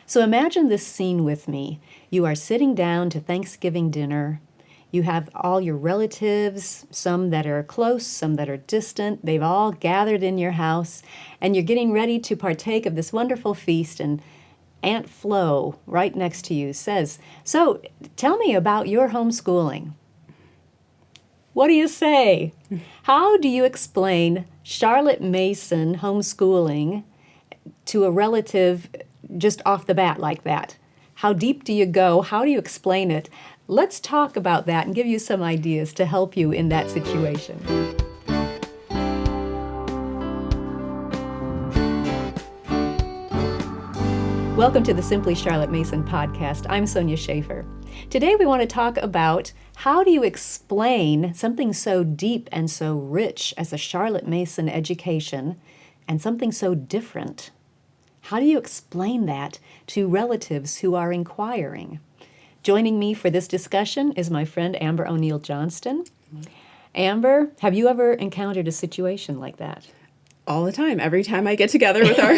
So imagine this scene with me. You are sitting down to Thanksgiving dinner. You have all your relatives, some that are close, some that are distant. They've all gathered in your house, and you're getting ready to partake of this wonderful feast. And Aunt Flo, right next to you, says, "So, tell me about your homeschooling." What do you say? How do you explain Charlotte Mason homeschooling to a relative just off the bat like that? How deep do you go? How do you explain it? Let's talk about that and give you some ideas to help you in that situation. Welcome to the Simply Charlotte Mason podcast. I'm Sonia Schaefer. Today we want to talk about how do you explain something so deep and so rich as a Charlotte Mason education and something so different. How do you explain that to relatives who are inquiring? Joining me for this discussion is my friend Amber O'Neill Johnston. Amber, have you ever encountered a situation like that? All the time, every time I get together with our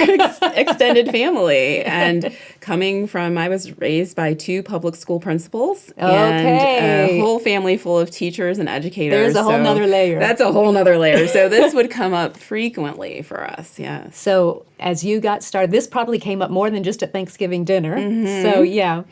extended family. And coming from, I was raised by 2 public school principals and a whole family full of teachers and educators. There's a whole nother layer. That's a whole nother layer. So this would come up frequently for us, yes. So as you got started, this probably came up more than just at Thanksgiving dinner. So yeah,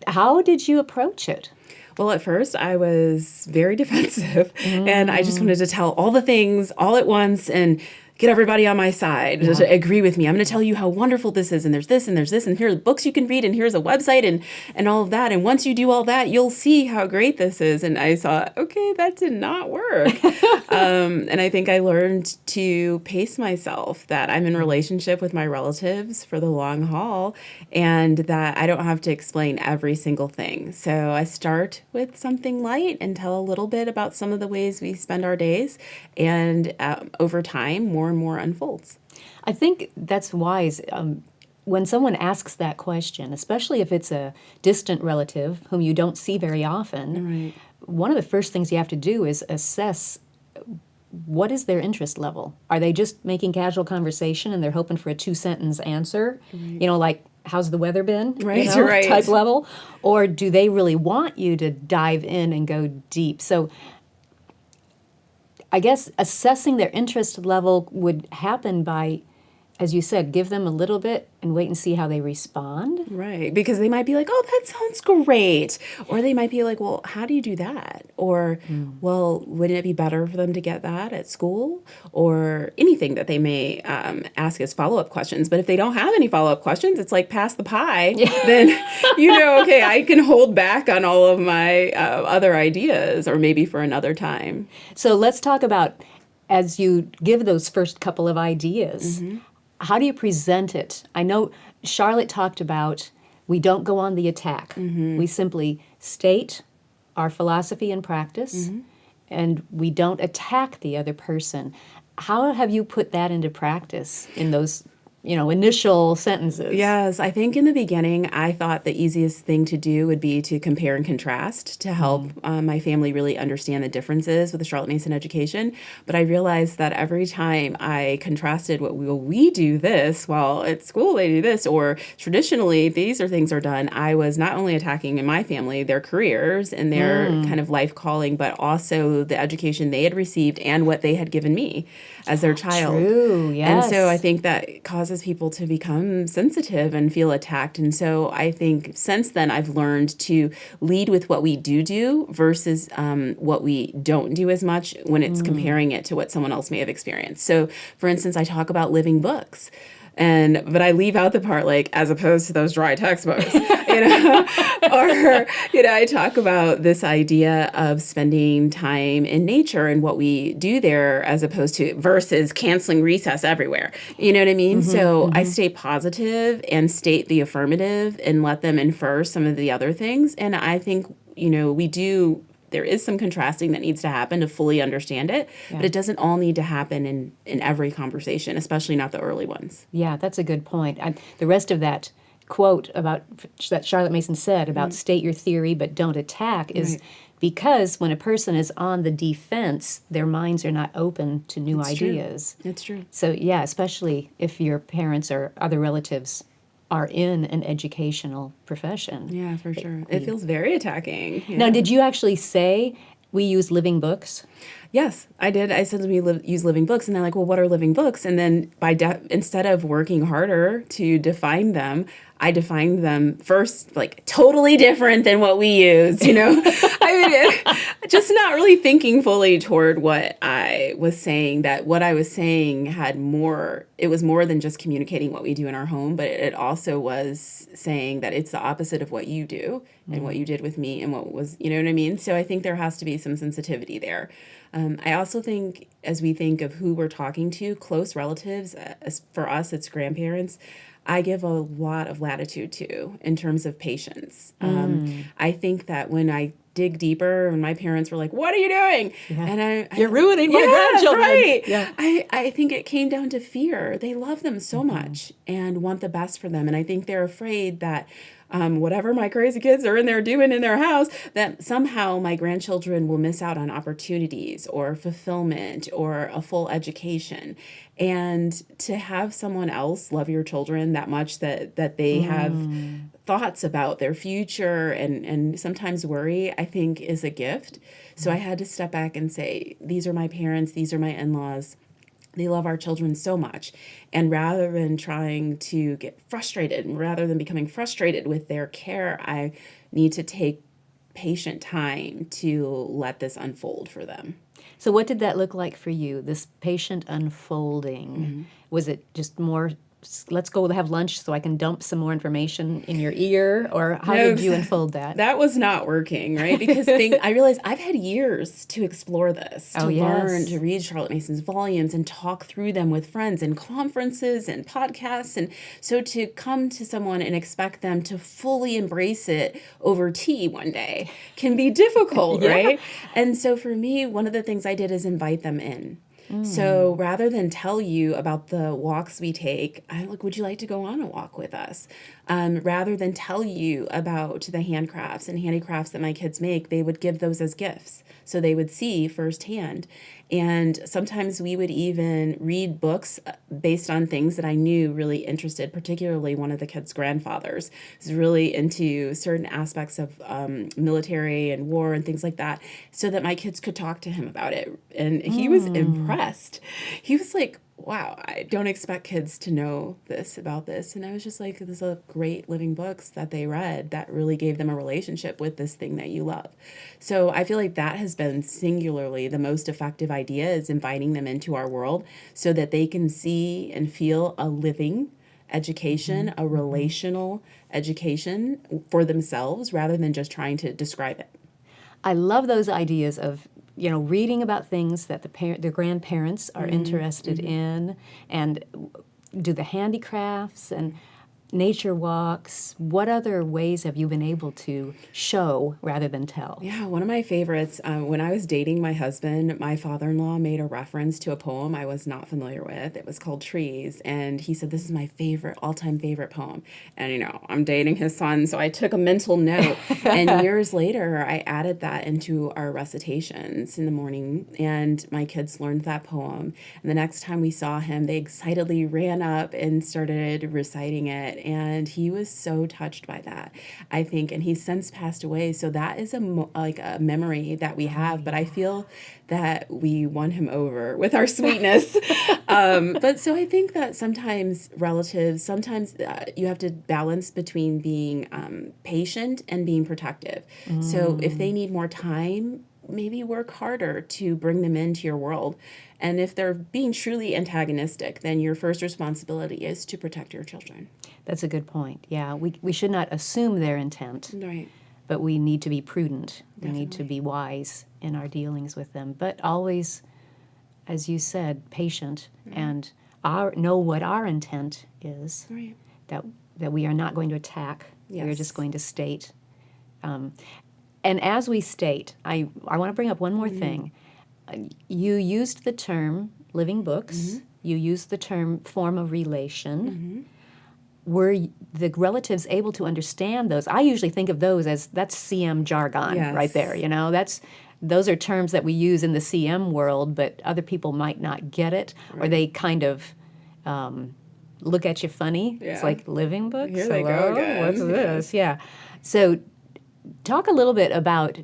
how did you approach it? Well, at first I was very defensive and I just wanted to tell all the things all at once and get everybody on my side to agree with me. I'm going to tell you how wonderful this is, and there's this, and there's this, and here are the books you can read, and here's a website, and all of that. And once you do all that, you'll see how great this is. And I saw, okay, that did not work. And I think I learned to pace myself, that I'm in relationship with my relatives for the long haul, and that I don't have to explain every single thing. So I start with something light and tell a little bit about some of the ways we spend our days, and over time, more and more unfolds. I think that's wise. When someone asks that question, especially if it's a distant relative whom you don't see very often, one of the first things you have to do is assess what is their interest level. Are they just making casual conversation and they're hoping for a 2-sentence answer? You know, like, how's the weather been? Type level? Or do they really want you to dive in and go deep? So I guess assessing their interest level would happen by, as you said, give them a little bit and wait and see how they respond. Right, because they might be like, oh, that sounds great. Or they might be like, well, how do you do that? Or, well, wouldn't it be better for them to get that at school? Or anything that they may ask as follow-up questions. But if they don't have any follow-up questions, it's like pass the pie. Then, okay, I can hold back on all of my other ideas, or maybe for another time. So let's talk about, as you give those first couple of ideas, how do you present it? I know Charlotte talked about we don't go on the attack. We simply state our philosophy and practice, and we don't attack the other person. How have you put that into practice in those initial sentences? Yes, I think in the beginning, I thought the easiest thing to do would be to compare and contrast to help my family really understand the differences with the Charlotte Mason education. But I realized that every time I contrasted we do this, while at school they do this, or traditionally these things are done, I was not only attacking in my family their careers and their kind of life calling, but also the education they had received and what they had given me as their child. True, yes. And so I think that causes people to become sensitive and feel attacked. And so I think since then I've learned to lead with what we do versus what we don't do as much when it's comparing it to what someone else may have experienced. So for instance, I talk about living books. But I leave out the part like, as opposed to those dry textbooks, or, I talk about this idea of spending time in nature and what we do there as opposed to versus canceling recess everywhere. You know what I mean? So I stay positive and state the affirmative and let them infer some of the other things. And I think, there is some contrasting that needs to happen to fully understand it, but it doesn't all need to happen in every conversation, especially not the early ones. Yeah, that's a good point. The rest of that quote that Charlotte Mason said about state your theory but don't attack is because when a person is on the defense, their minds are not open to new ideas. It's true. So yeah, especially if your parents or other relatives are in an educational profession. Yeah, for sure. It feels very attacking. Now, Yeah. did you actually say we use living books? Yes, I did. I said use living books, and they're like, "Well, what are living books?" And then instead of working harder to define them, I defined them first, like totally different than what we use. I mean, just not really thinking fully toward what I was saying. That what I was saying had more. It was more than just communicating what we do in our home, but it also was saying that it's the opposite of what you do and what you did with me and what was, you know what I mean? So I think there has to be some sensitivity there. I also think as we think of who we're talking to, close relatives, for us, it's grandparents, I give a lot of latitude to in terms of patience. I think that when I dig deeper, when my parents were like, "What are you doing?" And You're ruining my yeah, grandchildren. right. Yeah. I think it came down to fear. They love them so much and want the best for them. And I think they're afraid that whatever my crazy kids are in there doing in their house, that somehow my grandchildren will miss out on opportunities or fulfillment or a full education. And to have someone else love your children that much that they have thoughts about their future and sometimes worry, I think is a gift. So I had to step back and say, these are my parents, these are my in-laws. They love our children so much. And rather than trying to get frustrated, and rather than becoming frustrated with their care, I need to take patient time to let this unfold for them. So, what did that look like for you, this patient unfolding? Was it just more, let's go have lunch so I can dump some more information in your ear? Or how No, did you unfold that? That was not working, right? Because I realized I've had years to explore this, to learn, to read Charlotte Mason's volumes and talk through them with friends and conferences and podcasts. And so to come to someone and expect them to fully embrace it over tea one day can be difficult, right? And so for me, one of the things I did is invite them in. So rather than tell you about the walks we take, I'm like, would you like to go on a walk with us? Rather than tell you about the handcrafts and handicrafts that my kids make, they would give those as gifts. So they would see firsthand. And sometimes we would even read books based on things that I knew really interested, particularly one of the kids' grandfathers is really into certain aspects of military and war and things like that, so that my kids could talk to him about it. And he was impressed. He was like, wow, I don't expect kids to know this about this. And I was just like, these are great living books that they read that really gave them a relationship with this thing that you love. So I feel like that has been singularly the most effective idea, is inviting them into our world so that they can see and feel a living education, a relational education for themselves rather than just trying to describe it. I love those ideas of reading about things that the grandparents are interested in, and do the handicrafts and nature walks. What other ways have you been able to show rather than tell? Yeah, one of my favorites, when I was dating my husband, my father-in-law made a reference to a poem I was not familiar with. It was called Trees, and he said, this is my favorite, all-time favorite poem. And, I'm dating his son, so I took a mental note. And years later, I added that into our recitations in the morning, and my kids learned that poem. And the next time we saw him, they excitedly ran up and started reciting it. And he was so touched by that, I think. And he's since passed away. So that is a memory that we have. But I feel that we won him over with our sweetness. But so I think that sometimes relatives, you have to balance between being patient and being protective. So if they need more time, maybe work harder to bring them into your world. And if they're being truly antagonistic, then your first responsibility is to protect your children. That's a good point. Yeah, we should not assume their intent, Right. but we need to be prudent. Definitely. We need to be wise in our dealings with them, but always, as you said, patient and know what our intent is. Right. That we are not going to attack. Yes. We are just going to state. And as we state, I want to bring up one more thing. You used the term living books. You used the term form of relation. Were the relatives able to understand those? I usually think of those as that's CM jargon right there. Those are terms that we use in the CM world, but other people might not get it, or they kind of look at you funny. It's Yeah. like living books. Here they go Hello? again. What's this? Yeah. So talk a little bit about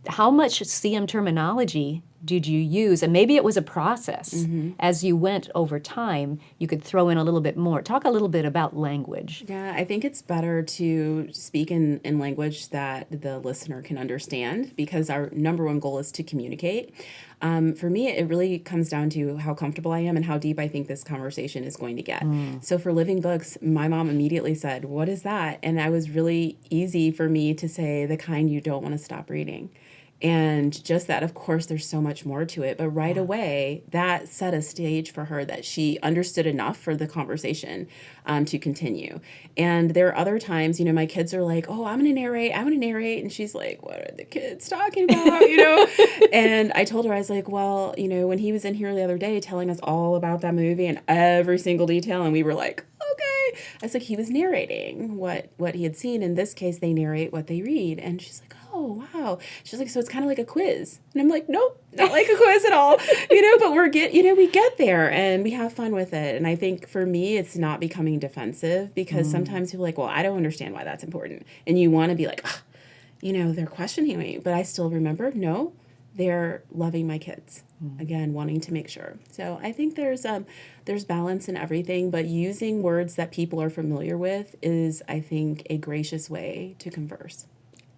how much CM terminology did you use? And maybe it was a process. As you went over time, you could throw in a little bit more. Talk a little bit about language. Yeah, I think it's better to speak in language that the listener can understand because our number one goal is to communicate. For me, it really comes down to how comfortable I am and how deep I think this conversation is going to get. So for living books, my mom immediately said, "What is that?" And it was really easy for me to say the kind you don't want to stop reading. And just that, of course, there's so much more to it. But right away, that set a stage for her that she understood enough for the conversation to continue. And there are other times, my kids are like, "Oh, I'm going to narrate. And she's like, "What are the kids talking about?" And I told her, I was like, "Well, when he was in here the other day telling us all about that movie and every single detail," and we were like, "Okay." I was like, he was narrating what he had seen. In this case, they narrate what they read. And she's like, "Oh, wow." She's like, "So it's kind of like a quiz." And I'm like, "Nope, not like a quiz at all." But we get there and we have fun with it. And I think for me, it's not becoming defensive because sometimes people are like, "Well, I don't understand why that's important." And you want to be like, they're questioning me. But I still remember, no, they're loving my kids. Again, wanting to make sure. So I think there's balance in everything, but using words that people are familiar with is, I think, a gracious way to converse.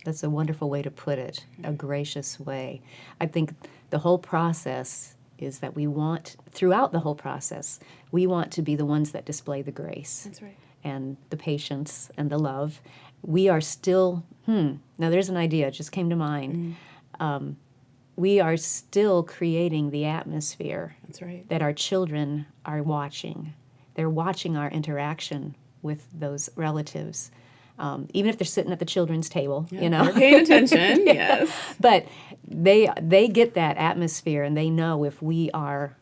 That's a wonderful way to put it, a gracious way. I think the whole process is that throughout the whole process, we want to be the ones that display the grace. That's right. And the patience and the love. We are still, now there's an idea, it just came to mind. We are still creating the atmosphere That's right. that our children are watching. They're watching our interaction with those relatives. Even if they're sitting at the children's table, They're paying attention, yes. But they get that atmosphere, and they know if we are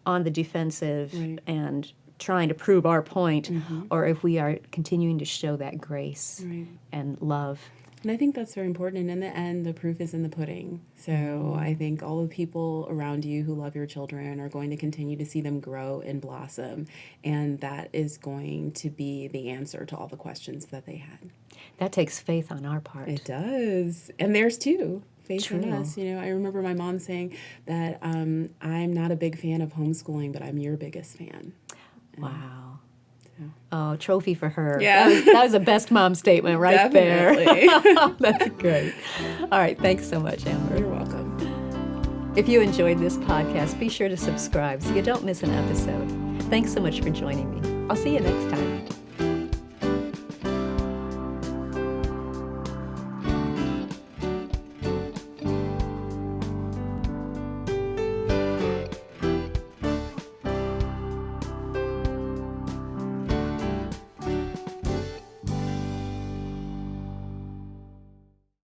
on the defensive Right. and trying to prove our point, or if we are continuing to show that grace Right. and love. And I think that's very important. And in the end, the proof is in the pudding. So I think all the people around you who love your children are going to continue to see them grow and blossom. And that is going to be the answer to all the questions that they had. That takes faith on our part. It does. And theirs too. Faith in True. us. I remember my mom saying that I'm not a big fan of homeschooling, but I'm your biggest fan. Wow. Oh, trophy for her. Yeah. That was a best mom statement right there. Definitely. That's great. All right. Thanks so much, Amber. You're welcome. If you enjoyed this podcast, be sure to subscribe so you don't miss an episode. Thanks so much for joining me. I'll see you next time.